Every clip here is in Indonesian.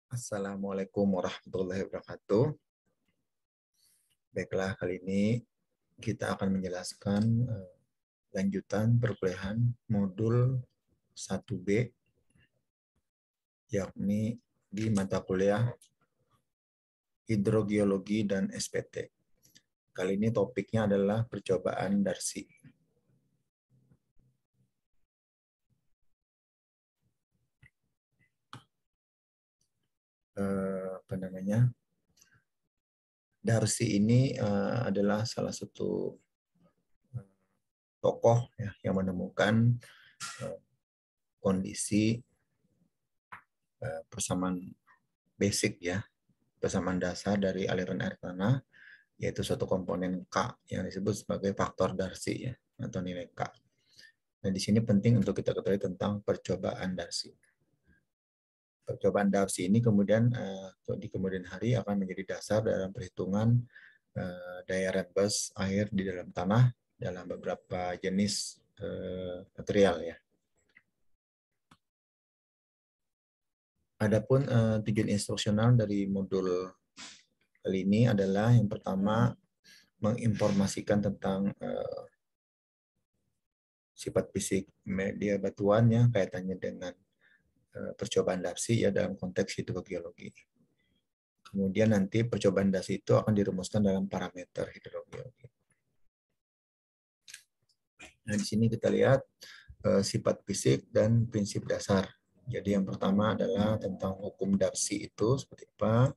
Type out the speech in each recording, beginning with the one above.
Assalamualaikum warahmatullahi wabarakatuh. Baiklah, kali ini kita akan menjelaskan lanjutan perkuliahan modul 1B, yakni di mata kuliah Hidrogeologi dan SPT. Kali ini topiknya adalah percobaan Darcy. Darcy ini adalah salah satu tokoh ya, yang menemukan kondisi persamaan basic ya, persamaan dasar dari aliran air tanah, yaitu suatu komponen K yang disebut sebagai faktor Darcy ya, atau nilai K. Nah, di sini penting untuk kita ketahui tentang percobaan Darcy. Percobaan Darcy ini kemudian di kemudian hari akan menjadi dasar dalam perhitungan daya rembes air di dalam tanah dalam beberapa jenis material ya. Adapun tujuan instruksional dari modul kali ini adalah yang pertama menginformasikan tentang sifat fisik media batuannya kaitannya dengan percobaan Darcy ya dalam konteks hidrogeologi. Kemudian nanti percobaan Darcy itu akan dirumuskan dalam parameter hidrogeologi. Nah, di sini kita lihat sifat fisik dan prinsip dasar. Jadi yang pertama adalah tentang hukum Darcy itu seperti apa.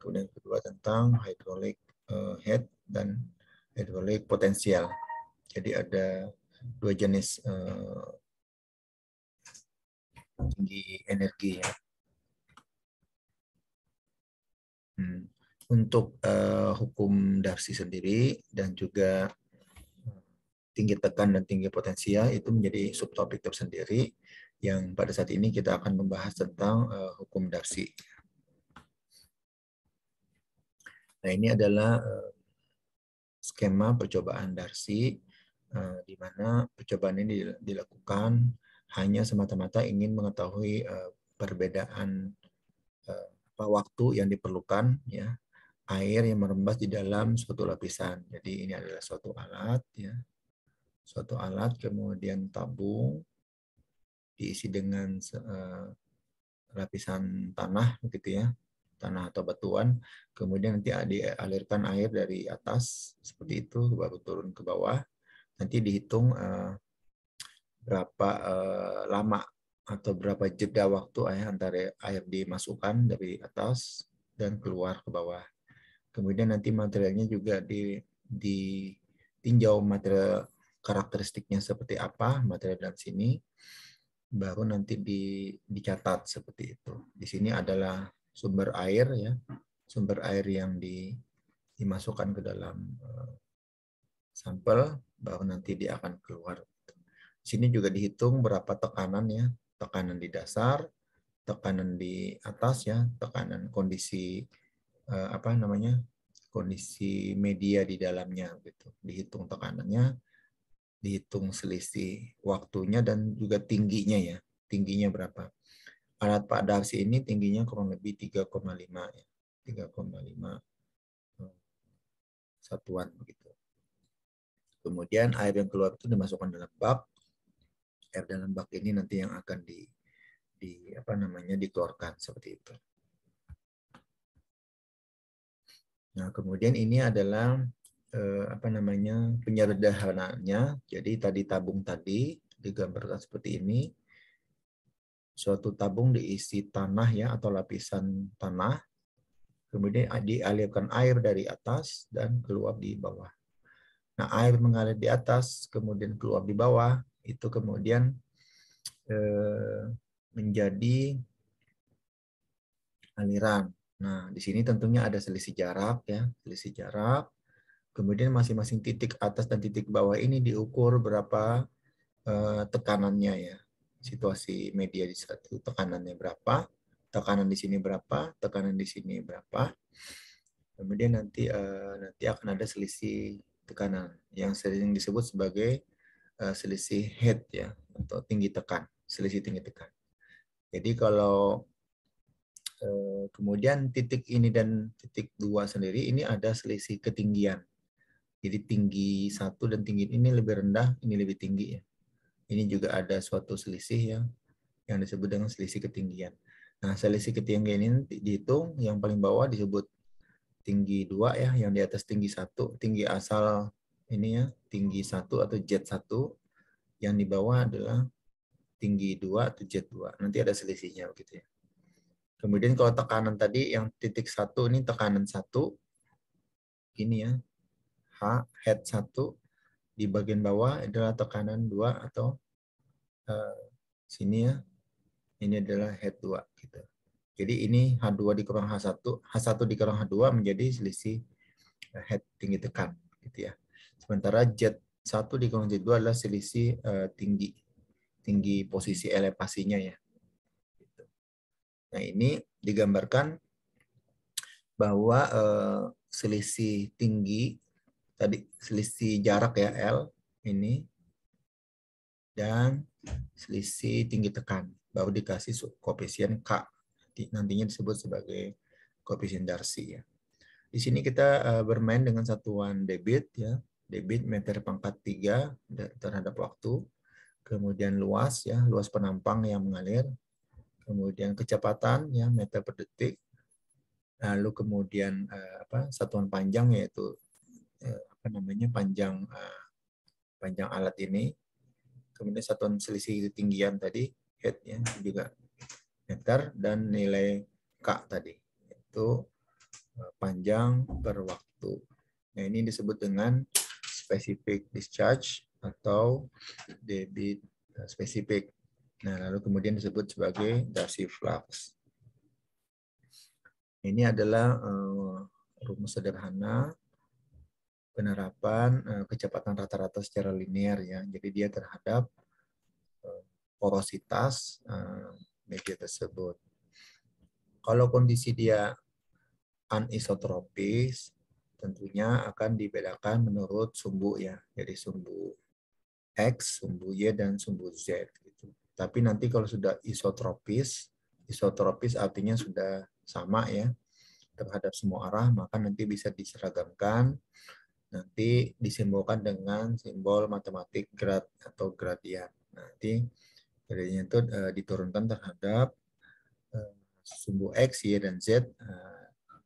Kemudian yang kedua tentang hydraulic head dan hydraulic potensial. Jadi ada dua jenis tinggi energi ya. Untuk hukum Darcy sendiri dan juga tinggi tekan dan tinggi potensial itu menjadi subtopik tersendiri yang pada saat ini kita akan membahas tentang hukum Darcy. Nah, ini adalah skema percobaan Darcy di mana percobaan ini dilakukan hanya semata-mata ingin mengetahui perbedaan waktu yang diperlukan ya, air yang merembes di dalam suatu lapisan. Jadi ini adalah suatu alat ya. Suatu alat kemudian tabung diisi dengan lapisan tanah begitu ya. Tanah atau batuan, kemudian nanti dialirkan air dari atas seperti itu baru turun ke bawah. Nanti dihitung berapa lama atau berapa jeda waktu antara air dimasukkan dari atas dan keluar ke bawah. Kemudian nanti materialnya juga ditinjau material karakteristiknya seperti apa, material dalam sini, baru nanti dicatat seperti itu. Di sini adalah sumber air ya, sumber air yang dimasukkan ke dalam sampel, baru nanti dia akan keluar. Di sini juga dihitung berapa tekanan ya, tekanan di dasar, tekanan di atas ya, tekanan kondisi kondisi media di dalamnya gitu. Dihitung tekanannya, dihitung selisih waktunya dan juga tingginya ya. Tingginya berapa? Alat Pak Darcy ini tingginya kurang lebih 3,5 ya. 3,5 satuan begitu. Kemudian air yang keluar itu dimasukkan dalam bak. Air dalam bak ini nanti yang akan dikeluarkan seperti itu. Nah, kemudian ini adalah penyederhanaannya. Jadi tadi tabung tadi digambarkan seperti ini. Suatu tabung diisi tanah ya atau lapisan tanah. Kemudian dialirkan air dari atas dan keluar di bawah. Nah, air mengalir di atas, kemudian keluar di bawah, itu kemudian menjadi aliran. Nah, di sini tentunya ada selisih jarak ya, selisih jarak. Kemudian masing-masing titik atas dan titik bawah ini diukur berapa tekanannya ya. Situasi media di satu tekanannya berapa, tekanan di sini berapa, tekanan di sini berapa. Kemudian nanti akan ada selisih tekanan yang sering disebut sebagai selisih head ya, atau tinggi tekan, selisih tinggi tekan. Jadi kalau Kemudian titik ini dan titik 2 sendiri ini ada selisih ketinggian. Jadi tinggi 1 dan tinggi ini lebih rendah, ini lebih tinggi ya. Ini juga ada suatu selisih ya, yang disebut dengan selisih ketinggian. Nah, selisih ketinggian ini dihitung, yang paling bawah disebut tinggi 2 ya, yang di atas tinggi 1, tinggi asal ini ya, tinggi 1 atau Z1, yang di bawah adalah tinggi 2 atau Z2. Nanti ada selisihnya begitu ya. Kemudian kalau tekanan tadi yang titik 1 ini tekanan 1, ini ya, H, head 1, di bagian bawah adalah tekanan 2 atau sini ya, ini adalah head 2 gitu. Jadi ini H2 dikurang H1, H1 dikurang H2 menjadi selisih head tinggi tekan gitu ya. Sementara Z1 dikurang Z2 adalah selisih tinggi posisi elevasinya ya. Nah, ini digambarkan bahwa selisih tinggi tadi, selisih jarak ya L ini, dan selisih tinggi tekan baru dikasih koefisien K, nantinya disebut sebagai koefisien Darcy ya. Di sini kita bermain dengan satuan debit ya, debit meter pangkat 3 terhadap waktu, kemudian luas ya, luas penampang yang mengalir, kemudian kecepatan ya, meter per detik, lalu kemudian satuan panjang yaitu panjang alat ini, kemudian satuan selisih ketinggian tadi head ya juga meter, dan nilai K tadi itu panjang per waktu. Nah, ini disebut dengan specific discharge atau debit spesifik. Nah, lalu kemudian disebut sebagai Darcy flux. Ini adalah rumus sederhana penerapan kecepatan rata-rata secara linear ya. Jadi dia terhadap porositas media tersebut. Kalau kondisi dia anisotropis, tentunya akan dibedakan menurut sumbu ya. Jadi sumbu X, sumbu Y, dan sumbu Z. Gitu. Tapi nanti kalau sudah isotropis, isotropis artinya sudah sama ya terhadap semua arah, maka nanti bisa diseragamkan, nanti disimbolkan dengan simbol matematik grad atau gradient. Nanti gradient itu diturunkan terhadap sumbu X, Y, dan Z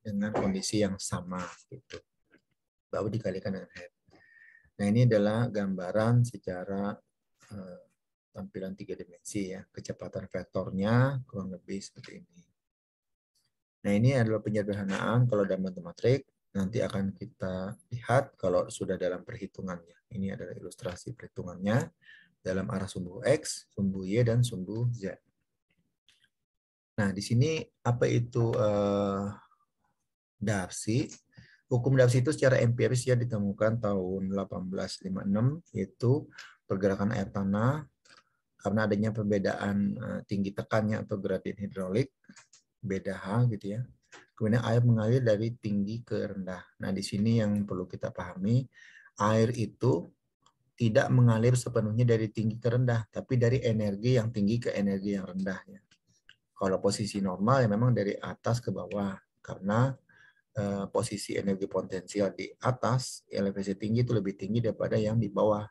dengan kondisi yang sama gitu. Baru dikalikan dengan head. Nah, ini adalah gambaran secara tampilan 3 dimensi ya. Kecepatan vektornya kurang lebih seperti ini. Nah, ini adalah penyederhanaan kalau dalam matematik. Nanti akan kita lihat kalau sudah dalam perhitungannya. Ini adalah ilustrasi perhitungannya dalam arah sumbu X, sumbu Y, dan sumbu Z. Nah, di sini apa itu Darcy? Hukum Darcy itu secara empiris ya ditemukan tahun 1856, yaitu pergerakan air tanah karena adanya perbedaan tinggi tekannya atau gradien hidrolik, beda H gitu ya. Kemudian air mengalir dari tinggi ke rendah. Nah, di sini yang perlu kita pahami, air itu tidak mengalir sepenuhnya dari tinggi ke rendah, tapi dari energi yang tinggi ke energi yang rendah. Ya. Kalau posisi normal ya memang dari atas ke bawah, karena posisi energi potensial di atas, elevasi tinggi itu lebih tinggi daripada yang di bawah.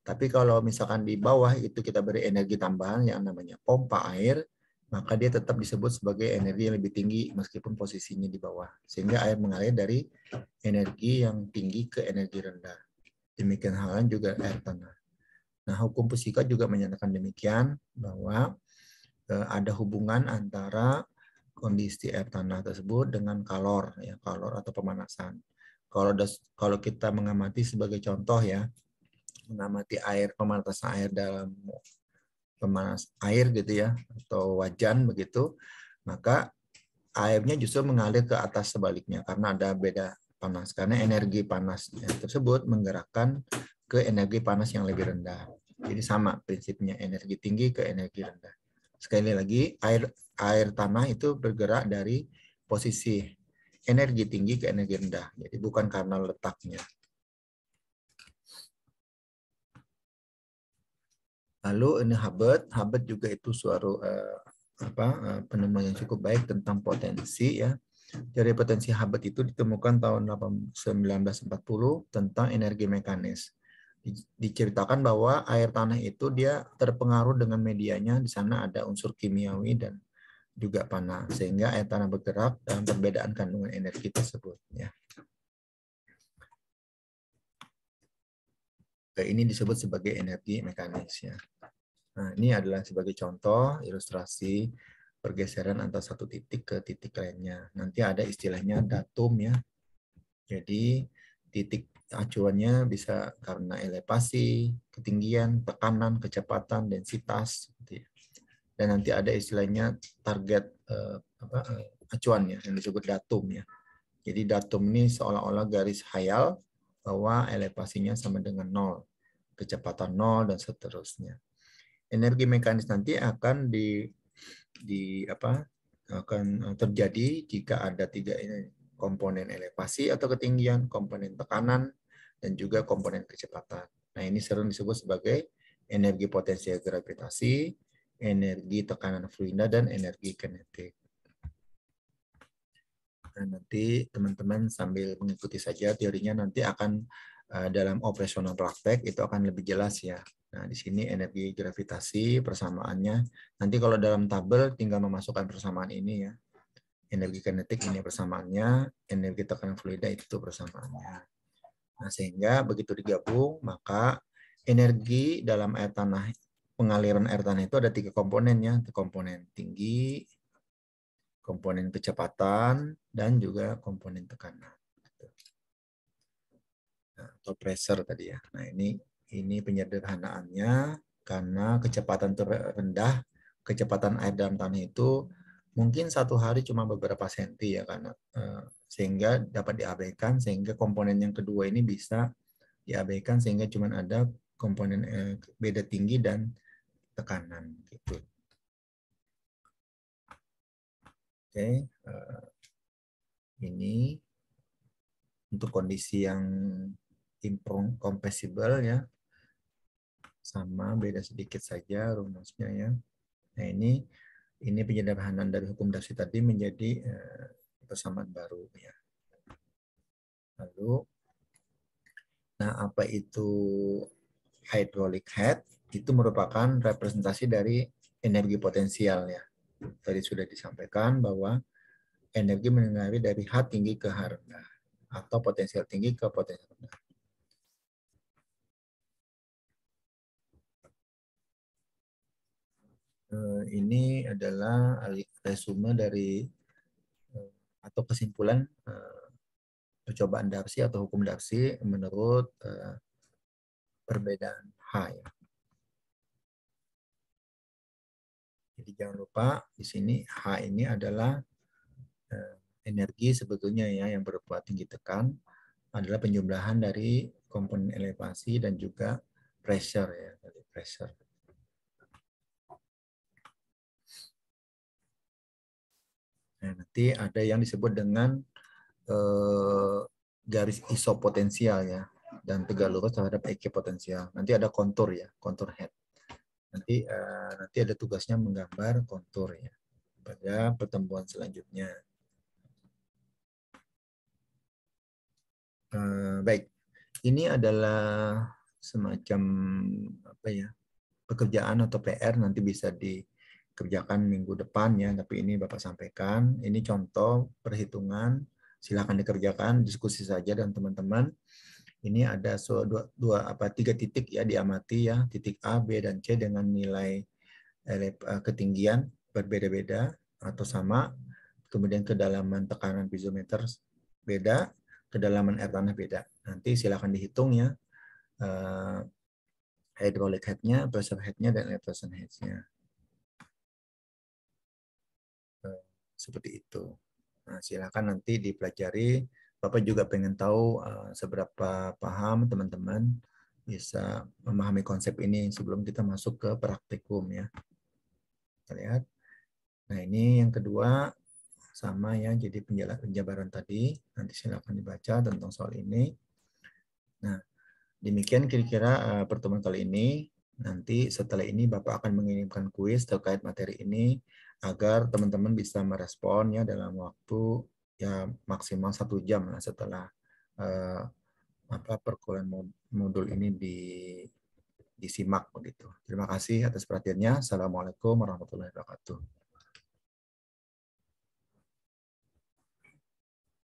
Tapi kalau misalkan di bawah itu kita beri energi tambahan yang namanya pompa air, maka dia tetap disebut sebagai energi yang lebih tinggi meskipun posisinya di bawah. Sehingga air mengalir dari energi yang tinggi ke energi rendah. Demikian halnya juga air tanah. Nah, hukum fisika juga menyatakan demikian, bahwa ada hubungan antara kondisi air tanah tersebut dengan kalor, ya, kalor atau pemanasan. Kalau kita mengamati sebagai contoh ya, mengamati pemanasan air dalam pemanas air gitu ya, atau wajan begitu, maka airnya justru mengalir ke atas sebaliknya karena ada beda panas, karena energi panas tersebut menggerakkan ke energi panas yang lebih rendah. Jadi sama prinsipnya, energi tinggi ke energi rendah. Sekali lagi, air tanah itu bergerak dari posisi energi tinggi ke energi rendah. Jadi bukan karena letaknya. Lalu ini Hubbard juga itu suatu penemuan yang cukup baik tentang potensi ya. Teori potensi Hubbard itu ditemukan tahun 1940 tentang energi mekanis. Diceritakan bahwa air tanah itu dia terpengaruh dengan medianya, di sana ada unsur kimiawi dan juga panas, sehingga air tanah bergerak dalam perbedaan kandungan energi tersebut. Ya. Ini disebut sebagai energi mekanis. Ya. Nah, ini adalah sebagai contoh ilustrasi pergeseran antara satu titik ke titik lainnya. Nanti ada istilahnya datum ya. Jadi titik acuannya bisa karena elevasi, ketinggian, tekanan, kecepatan, densitas. Dan nanti ada istilahnya target acuannya yang disebut datum ya. Jadi datum ini seolah-olah garis khayal bahwa elevasinya sama dengan 0, kecepatan 0 dan seterusnya. Energi mekanis nanti akan akan terjadi jika ada 3 ini, komponen elevasi atau ketinggian, komponen tekanan, dan juga komponen kecepatan. Nah, ini sering disebut sebagai energi potensial gravitasi, energi tekanan fluida, dan energi kinetik. Nah, nanti teman-teman sambil mengikuti saja teorinya, nanti akan dalam operasional praktek itu akan lebih jelas ya. Nah, di sini energi gravitasi persamaannya. Nanti kalau dalam tabel tinggal memasukkan persamaan ini ya. Energi kinetik ini persamaannya, energi tekanan fluida itu persamaannya. Nah, sehingga begitu digabung, maka energi dalam air tanah, pengaliran air tanah itu ada 3 komponen ya. Komponen tinggi, komponen kecepatan, dan juga komponen tekanan. Nah, atau pressure tadi ya. Nah, ini penyederhanaannya karena kecepatan terendah, kecepatan air dalam tanah itu mungkin satu hari cuma beberapa senti ya, karena sehingga dapat diabaikan, sehingga komponen yang kedua ini bisa diabaikan, sehingga cuma ada komponen beda tinggi dan tekanan gitu. Oke, ini untuk kondisi yang incompressible ya, sama beda sedikit saja rumusnya ya. Nah, ini penyederhanaan dari hukum Darcy tadi menjadi persamaan baru ya. Lalu, nah apa itu hydraulic head? Itu merupakan representasi dari energi potensial ya. Tadi sudah disampaikan bahwa energi mengalir dari H tinggi ke H rendah atau potensial tinggi ke potensial rendah. Ini adalah resume dari atau kesimpulan percobaan Darcy atau hukum Darcy menurut perbedaan H ya. Jadi jangan lupa di sini H ini adalah energi sebetulnya ya yang berupa tinggi tekan, adalah penjumlahan dari komponen elevasi dan juga pressure ya, dari pressure. Nah, nanti ada yang disebut dengan garis isopotensial ya, dan tegak lurus terhadap ekipotensial. Nanti ada kontur ya, kontur head. Nanti ada tugasnya menggambar kontur ya pada pertemuan selanjutnya. Baik, ini adalah semacam apa ya, pekerjaan atau PR, nanti bisa dikerjakan minggu depan ya, tapi ini Bapak sampaikan. Ini contoh perhitungan, silakan dikerjakan, diskusi saja dan teman-teman. Ini ada tiga titik ya diamati ya, titik A, B, dan C dengan nilai ketinggian berbeda-beda atau sama, kemudian kedalaman tekanan piezometer beda, kedalaman air tanah beda. Nanti silakan dihitung ya, hydraulic head-nya, pressure head-nya, dan elevation head-nya. Seperti itu. Nah, silakan nanti dipelajari. Bapak juga pengen tahu seberapa paham teman-teman bisa memahami konsep ini sebelum kita masuk ke praktikum ya. Kita lihat. Nah, ini yang kedua sama ya, jadi penjabaran tadi. Nanti silakan dibaca tentang soal ini. Nah, demikian kira-kira pertemuan kali ini. Nanti setelah ini Bapak akan mengirimkan kuis terkait materi ini. agar teman-teman bisa meresponnya dalam waktu ya maksimal 1 jam lah setelah eh, perkuliahan modul ini disimak begitu. Terima kasih atas perhatiannya. Assalamualaikum warahmatullahi wabarakatuh.